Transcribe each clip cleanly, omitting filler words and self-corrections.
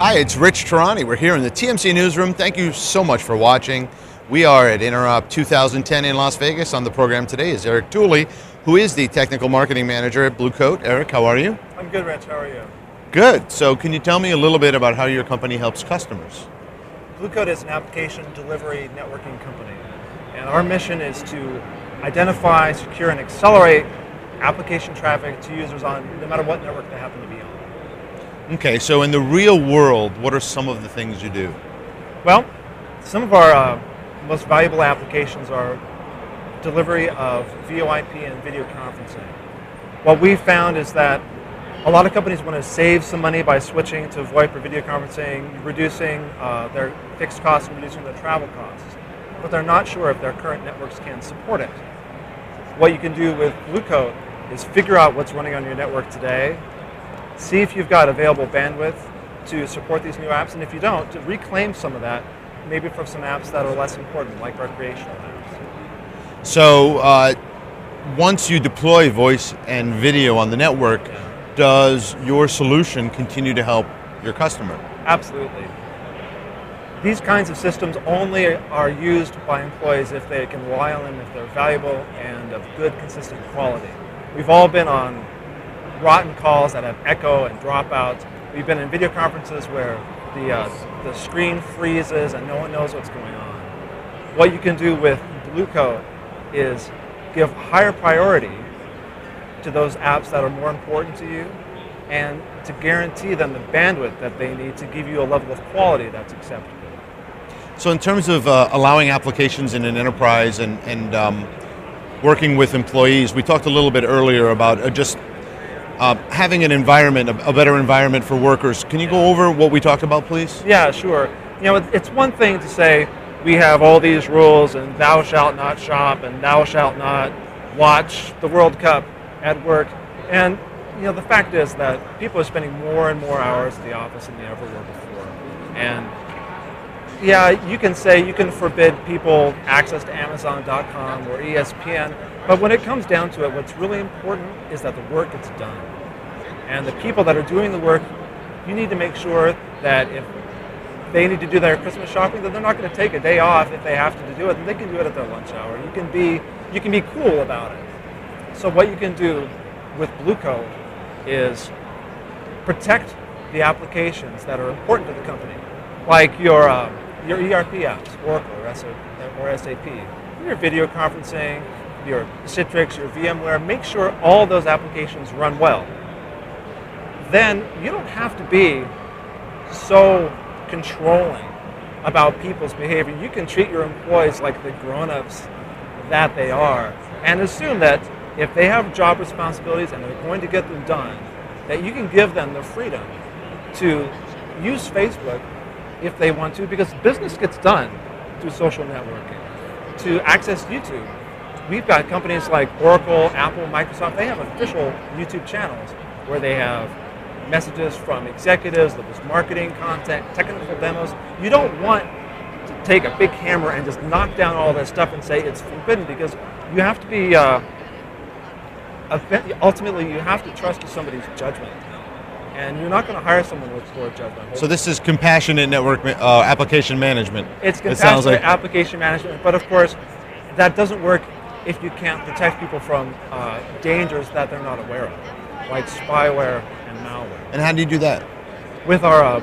Hi, it's Rich Tehrani. We're here in the TMC newsroom. Thank you so much for watching. We are at Interop 2010 in Las Vegas. On the program today is Eric Tooley, who is the Technical Marketing Manager at Blue Coat. Eric, how are you? I'm good, Rich. How are you? Good. So can you tell me a little bit about how your company helps customers? Blue Coat is an application delivery networking company, and our mission is to identify, secure, and accelerate application traffic to users on no matter what network they happen to be on. Okay, so in the real world, what are some of the things you do? Well, some of our most valuable applications are delivery of VoIP and video conferencing. What we've found is that a lot of companies want to save some money by switching to VoIP or video conferencing, reducing their fixed costs and reducing their travel costs. But they're not sure if their current networks can support it. What you can do with Blue Coat is figure out what's running on your network today, see if you've got available bandwidth to support these new apps, and if you don't, to reclaim some of that, maybe for some apps that are less important, like recreational apps. So once you deploy voice and video on the network, does your solution continue to help your customer? Absolutely. These kinds of systems only are used by employees if they can rely on them, if they're valuable and of good, consistent quality. We've all been on rotten calls that have echo and dropouts. We've been in video conferences where the screen freezes and no one knows what's going on. What you can do with Blue Coat is give higher priority to those apps that are more important to you and to guarantee them the bandwidth that they need to give you a level of quality that's acceptable. So in terms of allowing applications in an enterprise and working with employees, we talked a little bit earlier about just having an environment, a better environment for workers. Can you go over what we talked about, please? Yeah, sure. You know, it's one thing to say we have all these rules and thou shalt not shop and thou shalt not watch the World Cup at work. And you know, the fact is that people are spending more and more hours at the office than they ever were before. And yeah, you can say you can forbid people access to Amazon.com or ESPN, but when it comes down to it, what's really important is that the work gets done. And the people that are doing the work, you need to make sure that if they need to do their Christmas shopping, that they're not going to take a day off if they have to do it, and they can do it at their lunch hour. You can be cool about it. So what you can do with Blue Coat is protect the applications that are important to the company, like your ERP apps, Oracle or SAP, your video conferencing, your Citrix, your VMware. Make sure all those applications run well. Then you don't have to be so controlling about people's behavior. You can treat your employees like the grown-ups that they are, and assume that if they have job responsibilities and they're going to get them done, that you can give them the freedom to use Facebook if they want to, because business gets done through social networking. To access YouTube, we've got companies like Oracle, Apple, Microsoft. They have official YouTube channels where they have messages from executives, there's marketing content, technical demos. You don't want to take a big hammer and just knock down all this stuff and say it's forbidden, because you have to be ultimately you have to trust somebody's judgment. And you're not going to hire someone with poor judgment. So this is compassionate network application management. It's compassionate application management, but of course, that doesn't work if you can't protect people from dangers that they're not aware of, like spyware and malware. And how do you do that? With our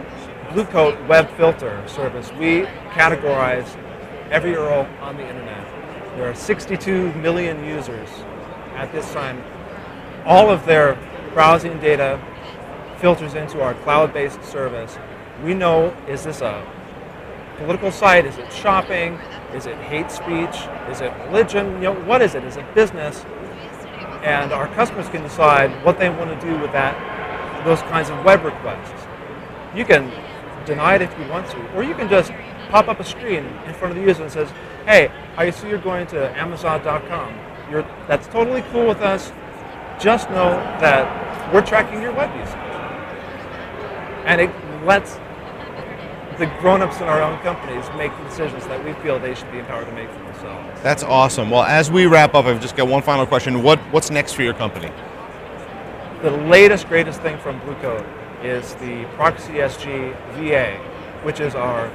Blue Coat web filter service, we categorize every URL on the internet. There are 62 million users at this time. All of their browsing data filters into our cloud-based service. We know, is this a political site? Is it shopping? Is it hate speech? Is it religion? You know, what is it? Is it business? And our customers can decide what they want to do with those kinds of web requests. You can deny it if you want to, or you can just pop up a screen in front of the user and says, hey, I see you're going to Amazon.com. That's totally cool with us. Just know that we're tracking your web usage. And it lets the grown-ups in our own companies make the decisions that we feel they should be empowered to make for themselves. That's awesome. Well, as we wrap up, I've just got one final question. What's next for your company? The latest, greatest thing from Blue Coat is the Proxy SG VA, which is our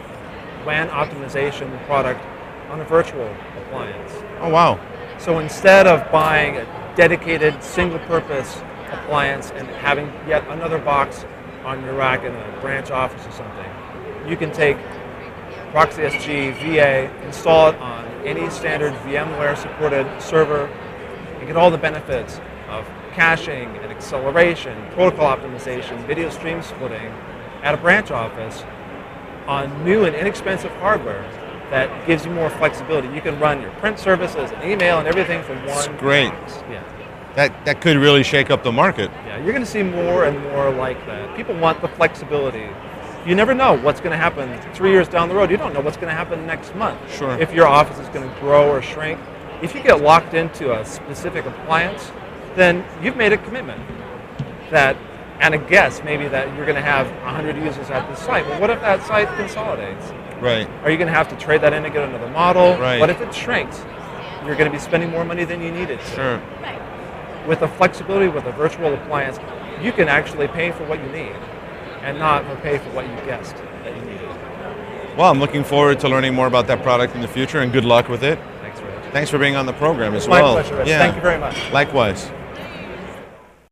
WAN optimization product on a virtual appliance. Oh, wow. So instead of buying a dedicated single-purpose appliance and having yet another box on your rack in a branch office or something, you can take Proxy SG VA, install it on any standard VMware-supported server, and get all the benefits of caching and acceleration, protocol optimization, video stream splitting at a branch office on new and inexpensive hardware that gives you more flexibility. You can run your print services and email and everything from one That's great. box. Yeah. That could really shake up the market. Yeah, you're going to see more and more like that. People want the flexibility. You never know what's going to happen 3 years down the road. You don't know what's going to happen next month. Sure. If your office is going to grow or shrink. If you get locked into a specific appliance, then you've made a commitment that, and a guess maybe that you're going to have 100 users at the site. But what if that site consolidates? Right. Are you going to have to trade that in and get another model? Right. What if it shrinks? You're going to be spending more money than you needed to. Sure. With the flexibility with a virtual appliance, you can actually pay for what you need and not pay for what you guessed that you needed. Well, I'm looking forward to learning more about that product in the future, and good luck with it. Thanks, Rich. Thanks for being on the program as My well. pleasure, Rich. Thank you very much. Likewise.